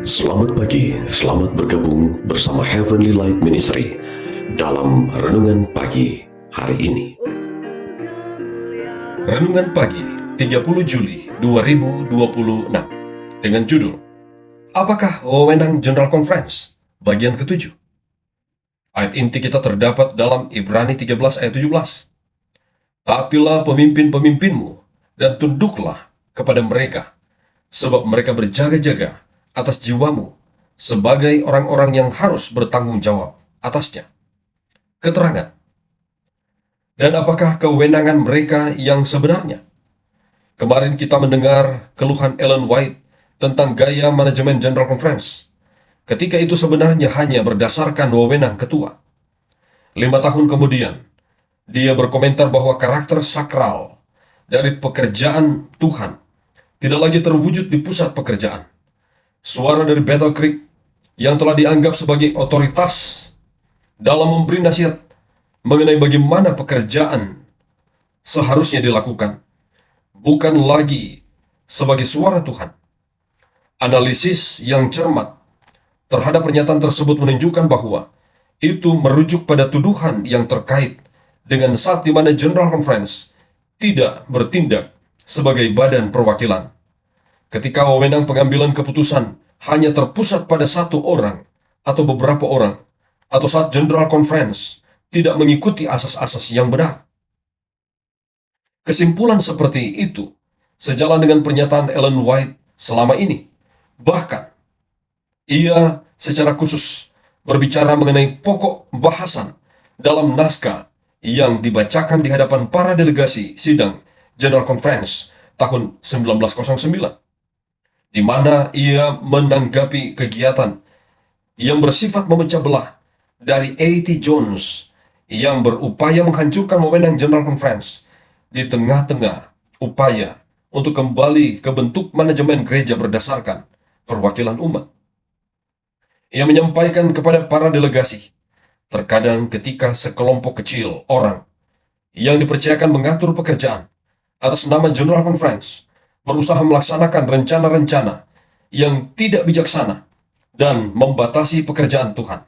Selamat pagi, selamat bergabung bersama Heavenly Light Ministry dalam Renungan Pagi hari ini. Renungan Pagi 30 Juli 2026 dengan judul Apakah Wewenang General Conference? Bagian ke-7. Ayat inti kita terdapat dalam Ibrani 13 ayat 17. Taatilah pemimpin-pemimpinmu dan tunduklah kepada mereka, sebab mereka berjaga-jaga atas jiwamu sebagai orang-orang yang harus bertanggung jawab atasnya. Keterangan. Dan apakah kewenangan mereka yang sebenarnya? Kemarin kita mendengar keluhan Ellen White tentang gaya manajemen General Conference. Ketika itu sebenarnya hanya berdasarkan wewenang ketua. 5 tahun kemudian, dia berkomentar bahwa karakter sakral dari pekerjaan Tuhan tidak lagi terwujud di pusat pekerjaan. Suara dari Battle Creek yang telah dianggap sebagai otoritas dalam memberi nasihat mengenai bagaimana pekerjaan seharusnya dilakukan, bukan lagi sebagai suara Tuhan. Analisis yang cermat terhadap pernyataan tersebut menunjukkan bahwa itu merujuk pada tuduhan yang terkait dengan saat di mana General Conference tidak bertindak sebagai badan perwakilan. Ketika wewenang pengambilan keputusan hanya terpusat pada satu orang atau beberapa orang, atau saat General Conference tidak mengikuti asas-asas yang benar. Kesimpulan seperti itu sejalan dengan pernyataan Ellen White selama ini. Bahkan, ia secara khusus berbicara mengenai pokok bahasan dalam naskah yang dibacakan di hadapan para delegasi sidang General Conference tahun 1909. Di mana ia menanggapi kegiatan yang bersifat memecah belah dari A.T. Jones yang berupaya menghancurkan wewenang General Conference di tengah-tengah upaya untuk kembali ke bentuk manajemen gereja berdasarkan perwakilan umat. Ia menyampaikan kepada para delegasi, terkadang ketika sekelompok kecil orang yang dipercayakan mengatur pekerjaan atas nama General Conference berusaha melaksanakan rencana-rencana yang tidak bijaksana dan membatasi pekerjaan Tuhan.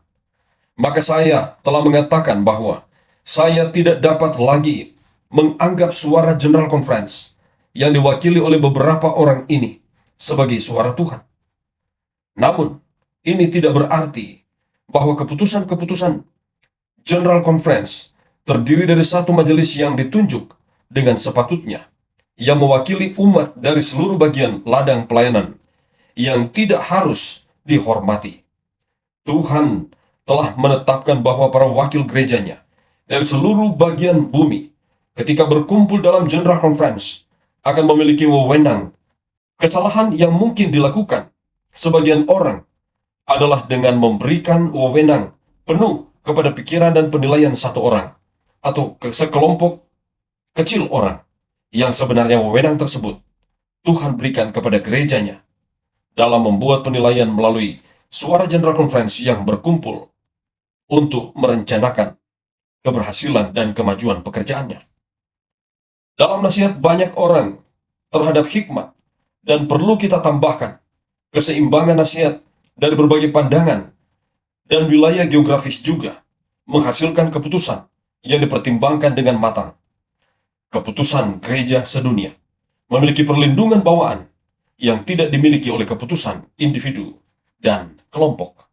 Maka saya telah mengatakan bahwa saya tidak dapat lagi menganggap suara General Conference yang diwakili oleh beberapa orang ini sebagai suara Tuhan. Namun, ini tidak berarti bahwa keputusan-keputusan General Conference terdiri dari satu majelis yang ditunjuk dengan sepatutnya, yang mewakili umat dari seluruh bagian ladang pelayanan yang tidak harus dihormati. Tuhan telah menetapkan bahwa para wakil gerejanya dari seluruh bagian bumi ketika berkumpul dalam General Conference akan memiliki wewenang. Kesalahan yang mungkin dilakukan sebagian orang adalah dengan memberikan wewenang penuh kepada pikiran dan penilaian satu orang atau sekelompok kecil orang, yang sebenarnya wewenang tersebut Tuhan berikan kepada gerejanya dalam membuat penilaian melalui suara General Conference yang berkumpul untuk merencanakan keberhasilan dan kemajuan pekerjaannya. Dalam nasihat banyak orang terhadap hikmat, dan perlu kita tambahkan keseimbangan nasihat dari berbagai pandangan dan wilayah geografis juga menghasilkan keputusan yang dipertimbangkan dengan matang. Keputusan gereja sedunia memiliki perlindungan bawaan yang tidak dimiliki oleh keputusan individu dan kelompok.